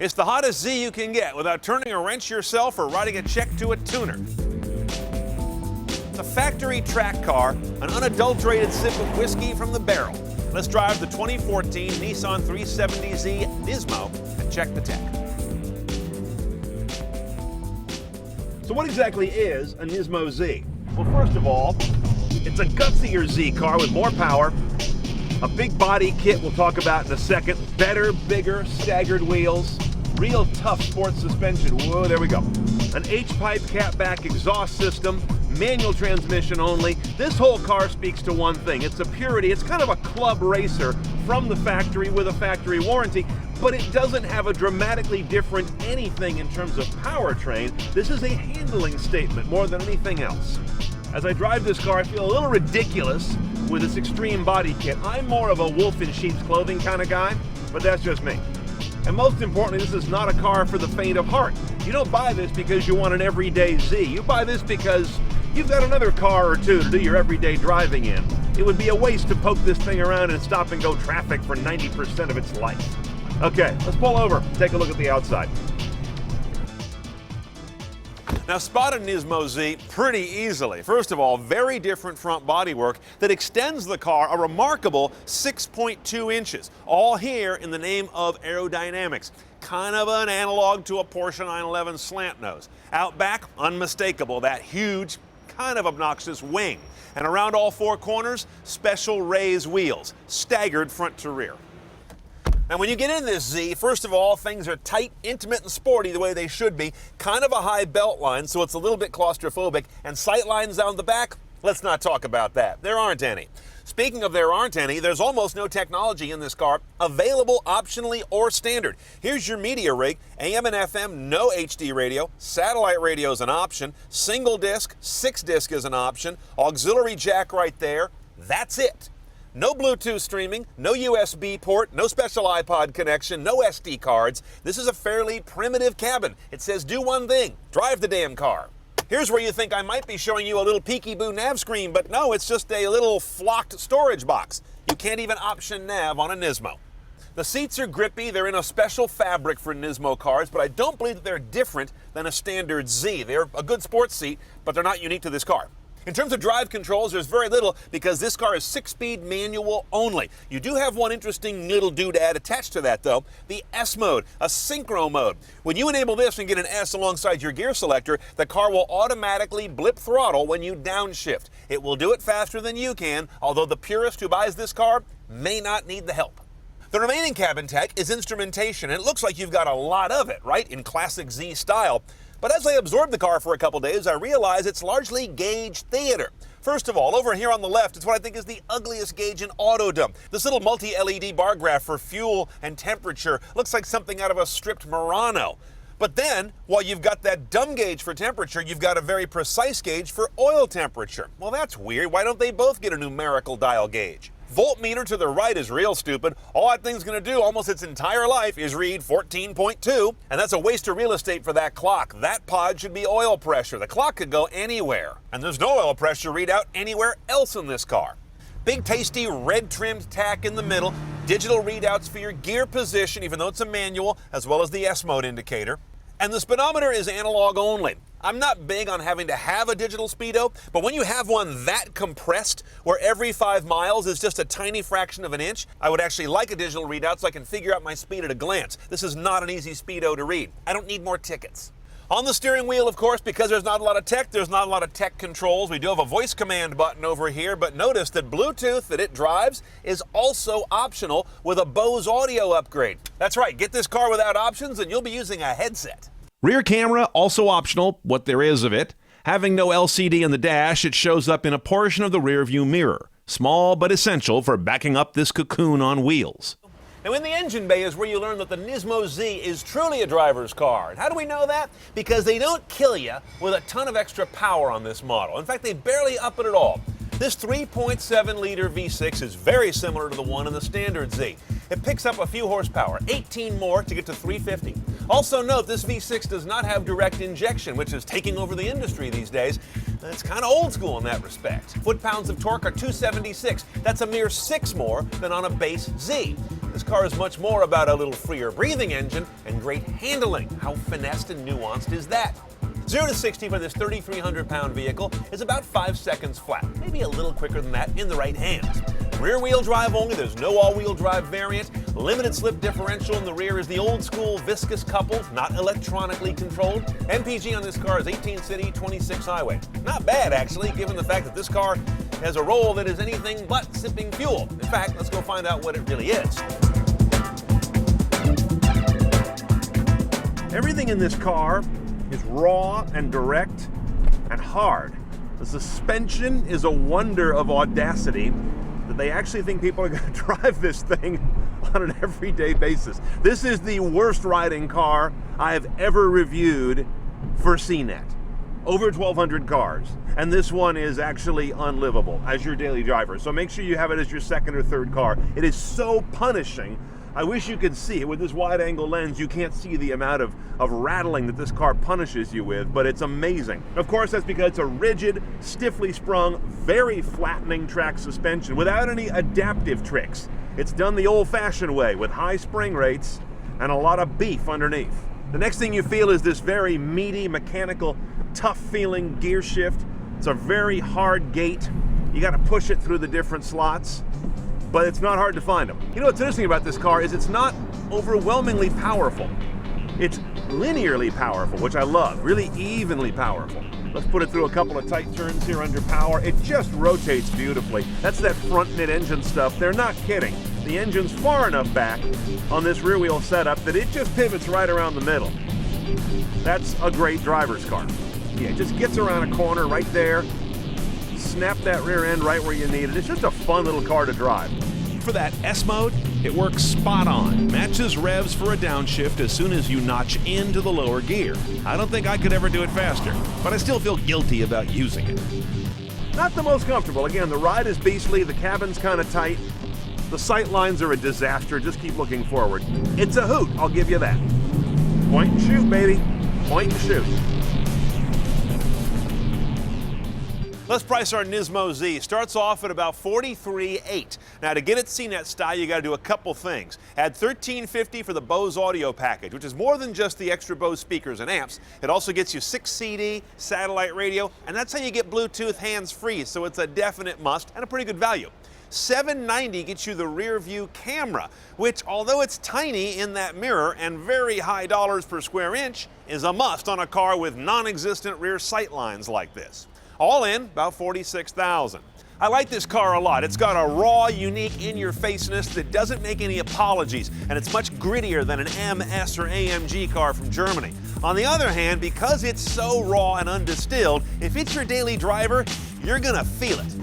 It's the hottest Z you can get without turning a wrench yourself or writing a check to a tuner. It's a factory track car, an unadulterated sip of whiskey from the barrel. Let's drive the 2014 Nissan 370Z Nismo and check the tech. So what exactly is a Nismo Z? Well, first of all, it's a gutsier Z car with more power, a big body kit we'll talk about in a second, better, bigger, staggered wheels, real tough sports suspension. Whoa, there we go. An H-pipe catback exhaust system, manual transmission only. This whole car speaks to one thing. It's a purity. It's kind of a club racer from the factory with a factory warranty, but it doesn't have a dramatically different anything in terms of powertrain. This is a handling statement more than anything else. As I drive this car, I feel a little ridiculous with this extreme body kit. I'm more of a wolf in sheep's clothing kind of guy, but that's just me. And most importantly, this is not a car for the faint of heart. You don't buy this because you want an everyday Z. You buy this because you've got another car or two to do your everyday driving in. It would be a waste to poke this thing around in stop-and-go traffic for 90% of its life. Okay, let's pull over, take a look at the outside. Now, spot a Nismo Z pretty easily. First of all, very different front bodywork that extends the car a remarkable 6.2 inches, all here in the name of aerodynamics. Kind of an analog to a Porsche 911 slant nose. Out back, unmistakable, that huge, kind of obnoxious wing. And around all four corners, special raised wheels, staggered front to rear. Now, when you get in this Z, first of all, things are tight, intimate, and sporty the way they should be. Kind of a high belt line, so it's a little bit claustrophobic. And sight lines down the back, let's not talk about that. There aren't any. Speaking of there aren't any, there's almost no technology in this car, available optionally or standard. Here's your media rig, AM and FM, no HD radio, satellite radio is an option, single disc, 6-disc is an option, auxiliary jack right there, that's it. No Bluetooth streaming, no USB port, no special iPod connection, no SD cards. This is a fairly primitive cabin. It says do one thing, drive the damn car. Here's where you think I might be showing you a little peekaboo nav screen, but no, it's just a little flocked storage box. You can't even option nav on a Nismo. The seats are grippy, they're in a special fabric for Nismo cars, but I don't believe that they're different than a standard Z. They're a good sports seat, but they're not unique to this car. In terms of drive controls, there's very little because this car is 6-speed manual only. You do have one interesting little doodad attached to that though, the S mode, a synchro mode. When you enable this and get an S alongside your gear selector, the car will automatically blip throttle when you downshift. It will do it faster than you can, although the purist who buys this car may not need the help. The remaining cabin tech is instrumentation, and it looks like you've got a lot of it, right, in classic Z style. But as I absorbed the car for a couple days, I realized it's largely gauge theater. First of all, over here on the left, it's what I think is the ugliest gauge in autodom. This little multi-LED bar graph for fuel and temperature looks like something out of a stripped Murano. But then, while you've got that dumb gauge for temperature, you've got a very precise gauge for oil temperature. Well, that's weird. Why don't they both get a numerical dial gauge? Voltmeter to the right is real stupid. All that thing's going to do almost its entire life is read 14.2, and that's a waste of real estate for that clock. That pod should be oil pressure. The clock could go anywhere, and there's no oil pressure readout anywhere else in this car. Big tasty red trimmed tack in the middle, digital readouts for your gear position, even though it's a manual, as well as the S mode indicator. And the speedometer is analog only. I'm not big on having to have a digital speedo, but when you have one that compressed, where every 5 miles is just a tiny fraction of an inch, I would actually like a digital readout so I can figure out my speed at a glance. This is not an easy speedo to read. I don't need more tickets. On the steering wheel, of course, because there's not a lot of tech, there's not a lot of tech controls. We do have a voice command button over here, but notice that Bluetooth that it drives is also optional with a Bose audio upgrade. That's right, get this car without options and you'll be using a headset. Rear camera, also optional, what there is of it. Having no LCD in the dash, it shows up in a portion of the rear view mirror. Small but essential for backing up this cocoon on wheels. Now, in the engine bay is where you learn that the Nismo Z is truly a driver's car. And how do we know that? Because they don't kill you with a ton of extra power on this model. In fact, they barely up it at all. This 3.7-liter V6 is very similar to the one in the standard Z. It picks up a few horsepower, 18 more to get to 350. Also note, this V6 does not have direct injection, which is taking over the industry these days. It's kind of old school in that respect. Foot-pounds of torque are 276. That's a mere 6 more than on a base Z. The This car is much more about a little freer breathing engine and great handling. How finessed and nuanced is that? 0 to 60 for this 3,300-pound vehicle is about 5 seconds flat, maybe a little quicker than that in the right hands. Rear-wheel drive only, there's no all-wheel drive variant. Limited slip differential in the rear is the old-school viscous coupled, not electronically controlled. MPG on this car is 18 city, 26 highway. Not bad, actually, given the fact that this car has a roll that is anything but sipping fuel. In fact, let's go find out what it really is. Everything in this car is raw and direct and hard. The suspension is a wonder of audacity that they actually think people are going to drive this thing on an everyday basis. This is the worst riding car I have ever reviewed for CNET. Over 1,200 cars, and this one is actually unlivable as your daily driver. So make sure you have it as your second or third car. It is so punishing. I wish you could see it. With this wide angle lens, you can't see the amount of rattling that this car punishes you with, but it's amazing. Of course, that's because it's a rigid, stiffly sprung, very flattening track suspension without any adaptive tricks. It's done the old-fashioned way with high spring rates and a lot of beef underneath. The next thing you feel is this very meaty, mechanical, tough-feeling gear shift. It's a very hard gate. You got to push it through the different slots, but it's not hard to find them. You know what's interesting about this car is it's not overwhelmingly powerful. It's linearly powerful, which I love, really evenly powerful. Let's put it through a couple of tight turns here under power. It just rotates beautifully. That's that front mid-engine stuff. They're not kidding. The engine's far enough back on this rear wheel setup that it just pivots right around the middle. That's a great driver's car. Yeah, it just gets around a corner right there. Snap that rear end right where you need it. It's just a fun little car to drive. For that S mode, it works spot on. Matches revs for a downshift as soon as you notch into the lower gear. I don't think I could ever do it faster, but I still feel guilty about using it. Not the most comfortable. Again, the ride is beastly, the cabin's kind of tight. The sight lines are a disaster. Just keep looking forward. It's a hoot, I'll give you that. Point and shoot, baby. Point and shoot. Let's price our Nismo Z. Starts off at about $43,800. Now, to get it CNET style, you got to do a couple things. Add $1,350 for the Bose audio package, which is more than just the extra Bose speakers and amps. It also gets you 6 CD, satellite radio, and that's how you get Bluetooth hands-free, so it's a definite must and a pretty good value. $790 gets you the rear view camera, which, although it's tiny in that mirror and very high dollars per square inch, is a must on a car with non-existent rear sight lines like this. All in, about $46,000. I like this car a lot. It's got a raw, unique, in-your-faceness that doesn't make any apologies, and it's much grittier than an MS or AMG car from Germany. On the other hand, because it's so raw and undistilled, if it's your daily driver, you're gonna feel it.